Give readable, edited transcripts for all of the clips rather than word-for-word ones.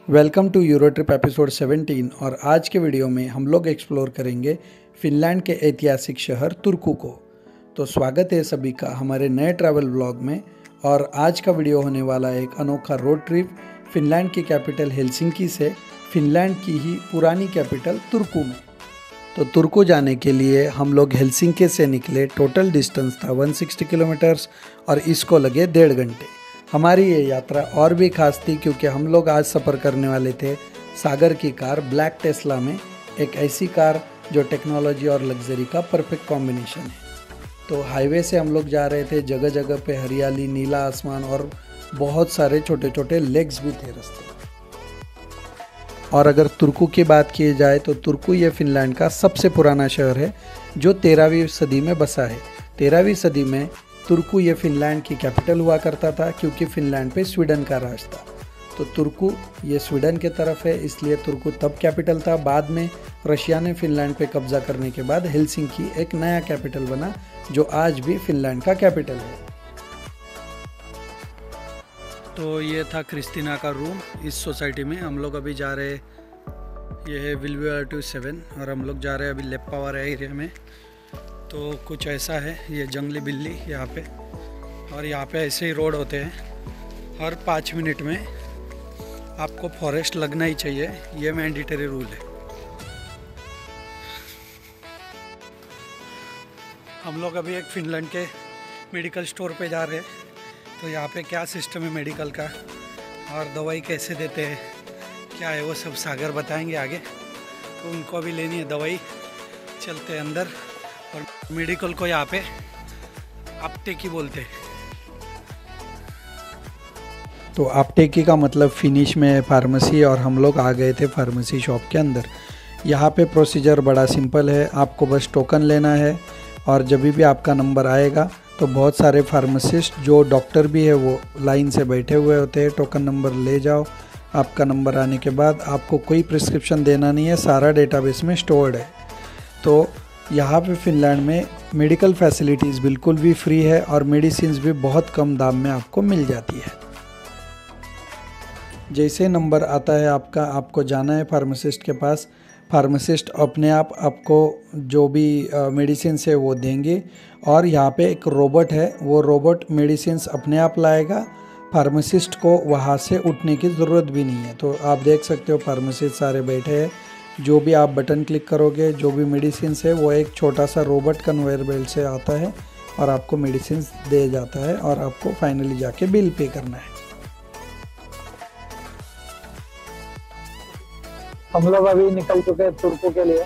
Welcome to Euro trip episode 17 और आज के वीडियो में हम लोग एक्सप्लोर करेंगे फिनलैंड के ऐतिहासिक शहर तुर्कू को। तो स्वागत है सभी का हमारे नए ट्रैवल ब्लॉग में। और आज का वीडियो होने वाला है एक अनोखा रोड ट्रिप फिनलैंड की कैपिटल हेलसिंकी से फिनलैंड की ही पुरानी कैपिटल तुर्कू में। तो तुर्कू जाने के लिए हम लोग हेलसिंकी से निकले। टोटल डिस्टेंस था 160 किलोमीटर्स और इसको लगे 1.5 घंटे। हमारी ये यात्रा और भी खास थी क्योंकि हम लोग आज सफ़र करने वाले थे सागर की कार ब्लैक टेस्ला में, एक ऐसी कार जो टेक्नोलॉजी और लग्जरी का परफेक्ट कॉम्बिनेशन है। तो हाईवे से हम लोग जा रहे थे, जगह जगह पे हरियाली, नीला आसमान और बहुत सारे छोटे छोटे लेक्स भी थे रास्ते। और अगर तुर्कू की बात की जाए तो तुर्कू ये फिनलैंड का सबसे पुराना शहर है जो 13वीं सदी में बसा है। 13वीं सदी में तुर्कू ये फिनलैंड की कैपिटल हुआ करता था क्योंकि फिनलैंड पे स्वीडन का राज था। तो तुर्कू ये स्वीडन के तरफ है, इसलिए तुर्कू तब कैपिटल था। बाद में रशिया ने फिनलैंड पे कब्जा करने के बाद हेलसिंकी एक नया कैपिटल बना जो आज भी फिनलैंड का कैपिटल है। तो ये था क्रिस्टीना का रूम इस सोसाइटी में। हम लोग अभी जा रहे, ये है विल्विया 7 और हम लोग जा रहे हैं अभी लेप्पावारा एरिया में। तो कुछ ऐसा है, ये जंगली बिल्ली यहाँ पे, और यहाँ पे ऐसे ही रोड होते हैं। हर 5 मिनट में आपको फॉरेस्ट लगना ही चाहिए, ये मैंडेटरी रूल है। हम लोग अभी एक फिनलैंड के मेडिकल स्टोर पे जा रहे हैं। तो यहाँ पे क्या सिस्टम है मेडिकल का और दवाई कैसे देते हैं, क्या है वो सब सागर बताएंगे आगे। तो उनको भी लेनी है दवाई, चलते हैं अंदर। और मेडिकल को यहाँ पे आपटेकी बोलते हैं। तो आपटेकी का मतलब फिनिश में फार्मेसी, और हम लोग आ गए थे फार्मेसी शॉप के अंदर। यहाँ पे प्रोसीजर बड़ा सिंपल है, आपको बस टोकन लेना है और जब भी आपका नंबर आएगा तो बहुत सारे फार्मासिस्ट जो डॉक्टर भी है वो लाइन से बैठे हुए होते हैं। टोकन नंबर ले जाओ, आपका नंबर आने के बाद आपको कोई प्रिस्क्रिप्शन देना नहीं है, सारा डेटाबेस में स्टोर्ड है। तो यहाँ पे फिनलैंड में मेडिकल फैसिलिटीज़ बिल्कुल भी फ्री है और मेडिसिन्स भी बहुत कम दाम में आपको मिल जाती है। जैसे नंबर आता है आपका, आपको जाना है फार्मासिस्ट के पास। फार्मासिस्ट अपने आप आपको जो भी मेडिसिन है वो देंगे। और यहाँ पे एक रोबोट है, वो रोबोट मेडिसिन्स अपने आप लाएगा। फार्मासिस्ट को वहाँ से उठने की ज़रूरत भी नहीं है। तो आप देख सकते हो फार्मासिस्ट सारे बैठे हैं। जो भी आप बटन क्लिक करोगे, जो भी मेडिसिन है वो एक छोटा सा रोबोट कन्वेयर बेल्ट से आता है और आपको मेडिसिन दे जाता है और आपको फाइनली जाके बिल पे करना है। हम लोग अभी निकल चुके हैं तुर्कू के लिए।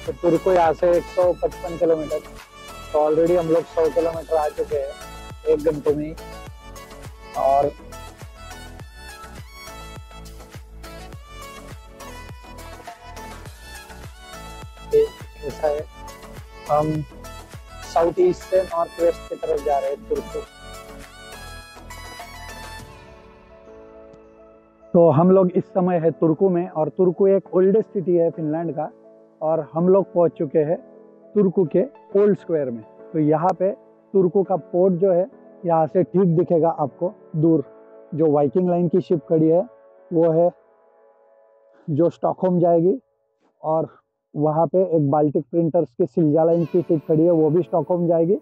तो तुर्कू यहाँ से 155 किलोमीटर, तो ऑलरेडी हम लोग 100 किलोमीटर आ चुके हैं 1 घंटे में ही। और ऐसा है, हम साउथ ईस्ट से नॉर्थ वेस्ट की तरफ जा रहे हैं तुर्कू। तो हम लोग इस समय है तुर्कू में, और तुर्कू एक ओल्डेस्ट सिटी है फिनलैंड का। और हम लोग पहुंच चुके हैं तुर्कू के ओल्ड स्क्वायर में। तो यहाँ पे तुर्कू का पोर्ट जो है, यहाँ से ठीक दिखेगा आपको दूर। जो वाइकिंग लाइन की शिप खड़ी है वो है जो स्टॉकहोम जाएगी, और वहाँ पे एक बाल्टिक प्रिंटर्स की सिल्जा लाइन की शिप खड़ी है, वो भी स्टॉकहोम जाएगी।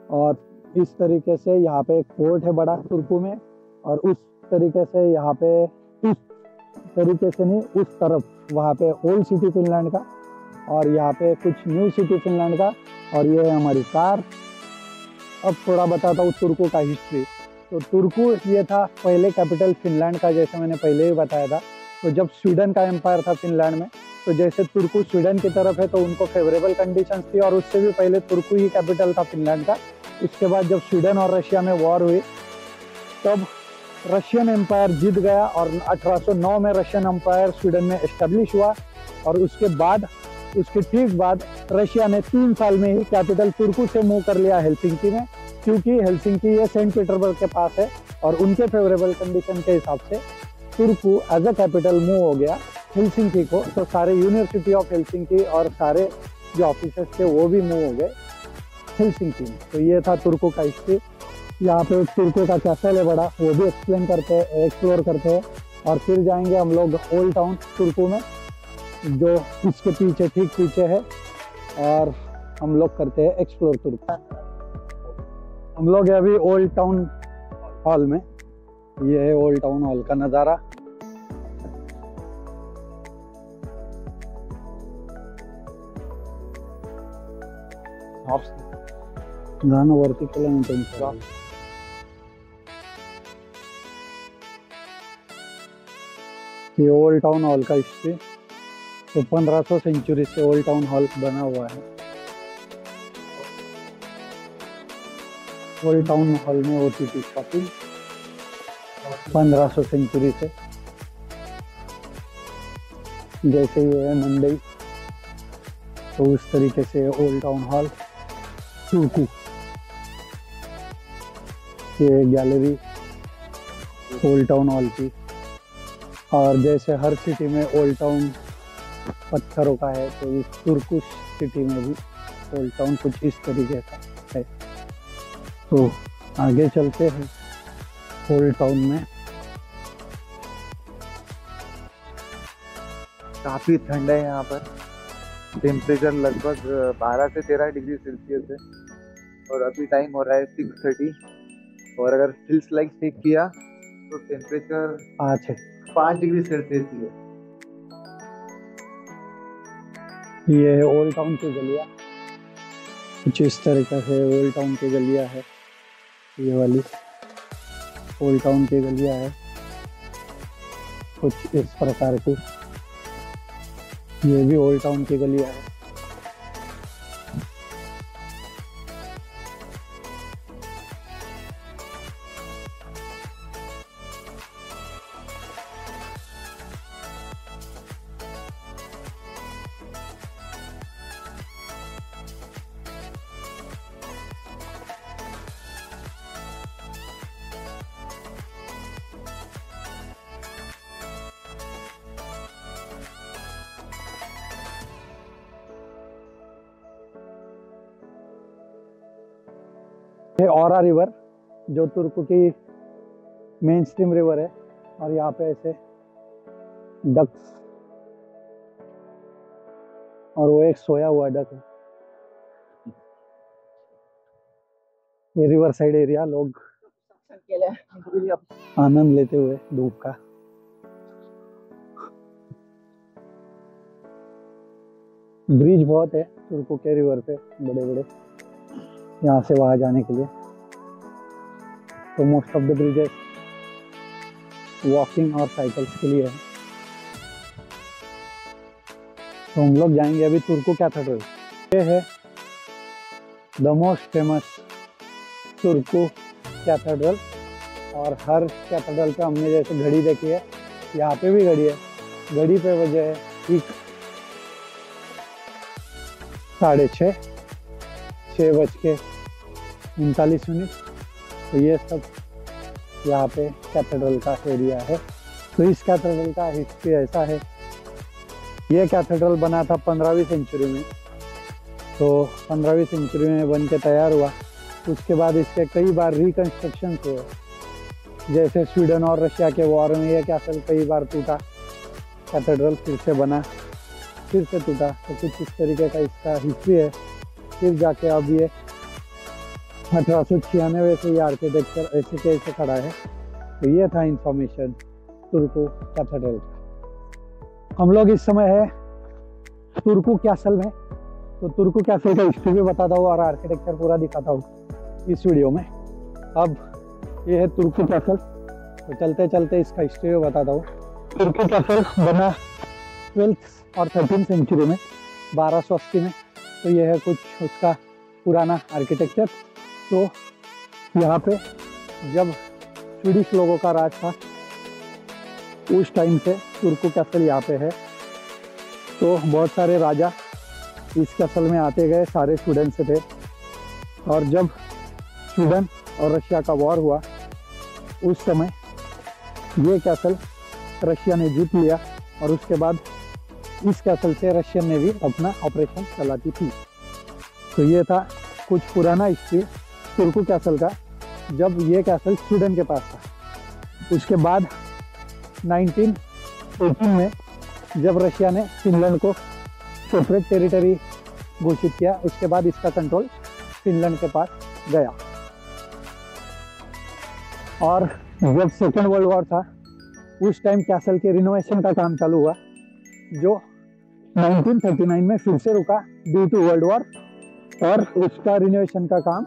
और इस तरीके से यहाँ पे एक पोर्ट है बड़ा तुर्कू में। और उस तरीके से यहाँ पे, इस तरीके से नहीं, उस तरफ वहाँ पे ओल्ड सिटी फिनलैंड का, और यहाँ पे कुछ न्यू सिटी फिनलैंड का। और ये है हमारी कार। अब थोड़ा बताता हूँ तुर्कू का हिस्ट्री। तो तुर्कू ये था पहले कैपिटल फिनलैंड का, जैसे मैंने पहले ही बताया था। तो जब स्वीडन का एम्पायर था फिनलैंड में, तो जैसे तुर्कू स्वीडन की तरफ है तो उनको फेवरेबल कंडीशंस थी, और उससे भी पहले तुर्कू ही कैपिटल था फिनलैंड का। उसके बाद जब स्वीडन और रशिया में वॉर हुई तब रशियन एम्पायर जीत गया, और 1809 में रशियन एम्पायर स्वीडन में एस्टेब्लिश हुआ। और उसके बाद, उसके ठीक बाद रशिया ने 3 साल में ही कैपिटल तुर्कू से मूव कर लिया हेलसिंकी में, क्योंकि हेलसिंकी ये सेंट पीटरबर्ग के पास है। और उनके फेवरेबल कंडीशन के हिसाब से Turku as a capital move हो गया हेलसिंकी को। तो सारे यूनिवर्सिटी ऑफ हेलसिंकी और सारे जो ऑफिसर्स थे वो भी मूव हो गए हेलसिंकी में। तो ये था तुर्कू का हिस्ट्री। यहाँ पे तुर्कू का कैसल है बड़ा, वो भी एक्सप्लेन करते हैं, एक्सप्लोर करते हैं। और फिर जाएंगे हम लोग ओल्ड टाउन तुर्कू में, जो इसके पीछे ठीक पीछे है, और हम लोग करते हैं एक्सप्लोर तुर्कू। हम लोग अभी ओल्ड टाउन हॉल में, ये है ओल्ड टाउन हॉल का नज़ारा। गाना वरती केलं ये ओल्ड टाउन हॉल का हिस्ट्री। तो 1500 सेंचुरी से ओल्ड टाउन हॉल बना हुआ है। ओल्ड टाउन हॉल में होती थी शॉपिंग 1500 सेंचुरी से। जैसे ये है मंडई, तो उस तरीके से ओल्ड टाउन हॉल तुर्कू। ये गैलरी ओल्ड टाउन हॉल की। और जैसे हर सिटी में ओल्ड टाउन पत्थरों का है, तो इस तुर्कू सिटी में भी ओल्ड टाउन कुछ इस तरीके का है। तो आगे चलते हैं ओल्ड टाउन में। काफी ठंड है यहाँ पर। टेम्परेचर लगभग 12 से 13 डिग्री सेल्सियस है और अभी टाइम हो रहा है 6:30। और अगर हिल्स लाइक चेक किया तो टेम्परेचर 5 डिग्री सेल्सियस ही है। ये है ओल्ड टाउन की गलियाँ, कुछ इस तरीके से ओल्ड टाउन की गलियाँ है। ये वाली ओल्ड टाउन की गलियाँ है कुछ इस प्रकार की। ये भी ओल्ड टाउन की गलियाँ है। ये औरा रिवर, जो तुर्कू की मेन स्ट्रीम रिवर है। और यहाँ पे ऐसे डक्स, और वो एक सोया हुआ डक है। ये रिवर साइड एरिया, लोग आनंद लेते हुए धूप का। ब्रिज बहुत है तुर्कू के रिवर पे, बड़े बड़े, यहाँ से वहां जाने के लिए। तो most of the bridges walking और साइकिल्स के लिए है। तो हम लोग जाएंगे अभी तुर्कू कैथेड्रल। ये है the most famous Turku cathedral. और हर कैथेड्रल पे हमने जैसे घड़ी देखी है, यहाँ पे भी घड़ी है। घड़ी पे वजह है ठीक 6:39। तो ये सब यहाँ पे कैथेड्रल का एरिया है। तो इस कैथेड्रल का हिस्ट्री ऐसा है, ये कैथेड्रल बना था 15वीं सेंचुरी में। तो 15वीं सेंचुरी में बन के तैयार हुआ। उसके बाद इसके कई बार रिकंस्ट्रक्शन हुए, जैसे स्वीडन और रशिया के वॉर में ये कैथेड्रल कई बार टूटा, कैथेड्रल फिर से बना, फिर से टूटा। तो कुछ इस तरीके का इसका हिस्ट्री है। फिर जाके अब ये 1896 से ये आर्किटेक्चर ऐसे के ऐसे खड़ा है। तो ये था इंफॉर्मेशन तुर्कू कैथेड्रल का। हम लोग इस समय है तुर्कू कैसल में। तो तुर्कू कैसल का हिस्ट्री भी बताता हूँ और आर्किटेक्चर पूरा दिखाता हूँ इस वीडियो में। अब ये है तुर्कू कैसल। तो चलते चलते इसका हिस्ट्री भी बताता हूँ। तुर्कू कैसल बना 12th और 13th सेंचुरी में, 1280 में। तो ये है कुछ उसका पुराना आर्किटेक्चर। तो यहाँ पे जब स्वीडिश लोगों का राज था, उस टाइम से तुर्कू कैसल यहाँ पे है। तो बहुत सारे राजा इस कैसल में आते गए, सारे स्वीडन से थे। और जब स्वीडन और रशिया का वॉर हुआ, उस समय ये कैसल रशिया ने जीत लिया। और उसके बाद इस कैसल से रशियन ने भी अपना ऑपरेशन चलाती थी। तो ये था कुछ पुराना हिस्ट्री तुर्कू कैसल का, जब ये कैसल स्वीडन के पास था। उसके बाद 1918 में जब रशिया ने फिनलैंड को सेपरेट टेरिटरी घोषित किया, उसके बाद इसका कंट्रोल फिनलैंड के पास गया। और जब सेकेंड वर्ल्ड वॉर था उस टाइम कैसल के रिनोवेशन का काम चालू हुआ, जो 1939 में फिर से रुका ड्यू टू वर्ल्ड वॉर, और उसका रिनोवेशन का काम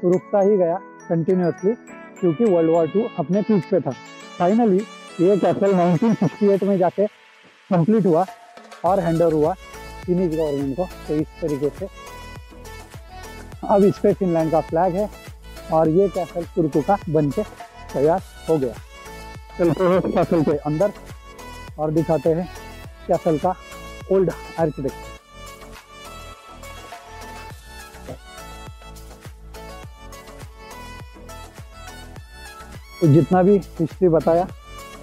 रुकता ही गया कंटिन्यूसली क्योंकि वर्ल्ड वॉर 2 अपने पीक पे था। फाइनली ये कैसल 1968 में जाके कंप्लीट हुआ और हैंडओवर हुआ फिनिश गवर्नमेंट को। तो इस तरीके से अब इस पे फिनलैंड का फ्लैग है और ये कैसल तुर्को का बन के तैयार हो गया। चलते हैं कैसल के अंदर और दिखाते हैं कैसल का ओल्ड आर्किटेक्चर। तो जितना भी हिस्ट्री बताया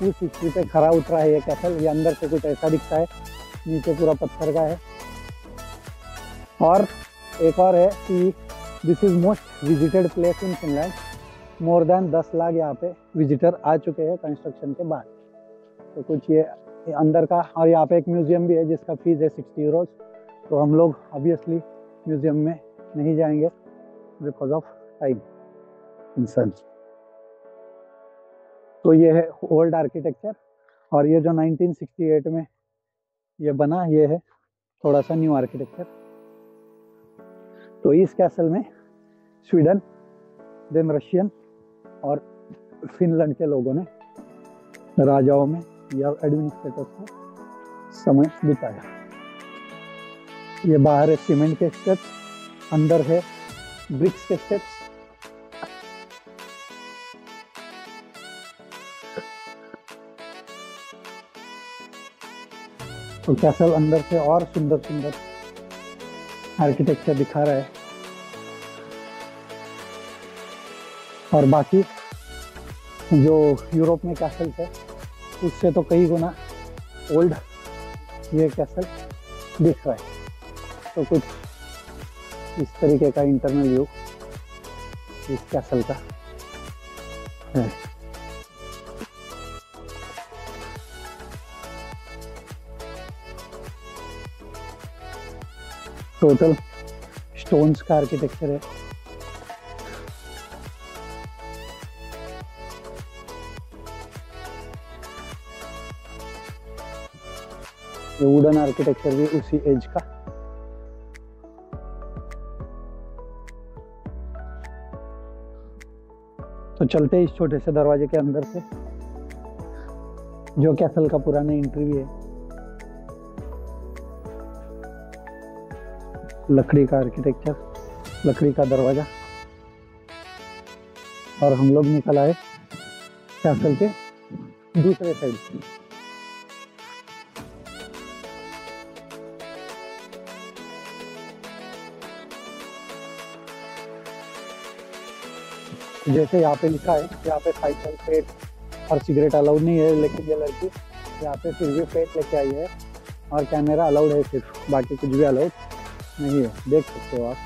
उस हिस्ट्री पे खरा उतरा है ये कैसल। ये अंदर से कुछ ऐसा दिखता है, नीचे पूरा पत्थर का है। और एक और है कि this is most visited place in Finland. More than 10 lakh यहाँ पे विजिटर आ चुके हैं कंस्ट्रक्शन के बाद। तो कुछ ये अंदर का, और यहाँ पे एक म्यूजियम भी है जिसका फीस है 60 यूरोज। तो हम लोग ऑब्वियसली म्यूजियम में नहीं जाएंगे बिकॉज ऑफ टाइम कंसर्न्स। तो ये है ओल्ड आर्किटेक्चर, और ये जो 1968 में ये बना ये है थोड़ा सा न्यू आर्किटेक्चर। तो इस कैसल में स्वीडन, देन रशियन और फिनलैंड के लोगों ने राजाओं में या एडमिनिस्ट्रेटर्स में समय बिताया। ये बाहर है सीमेंट के स्टेप्स, अंदर है ब्रिक्स के स्टेप्स। तो कैसल अंदर से और सुंदर सुंदर आर्किटेक्चर दिखा रहा है। और बाकी जो यूरोप में कैसल है उससे तो कई गुना ओल्ड ये कैसल दिख रहा है। तो कुछ इस तरीके का इंटरनल व्यू इस कैसल का है। टोटल स्टोन्स का आर्किटेक्चर है। ये वुडन आर्किटेक्चर भी उसी एज का। तो चलते इस छोटे से दरवाजे के अंदर से, जो कैसल का पुराना एंट्री भी है। लकड़ी का आर्किटेक्चर, लकड़ी का दरवाजा। और हम लोग निकल आए कैसल के दूसरे साइड से। जैसे यहाँ पे लिखा है, यहाँ पे साइकिल, पेट और सिगरेट अलाउड नहीं है, लेकिन ये लड़की यहाँ पे फिर भी पेट लेके आई है। और कैमरा अलाउड है सिर्फ, बाकी कुछ भी अलाउड नहीं है, देख सकते हो आप।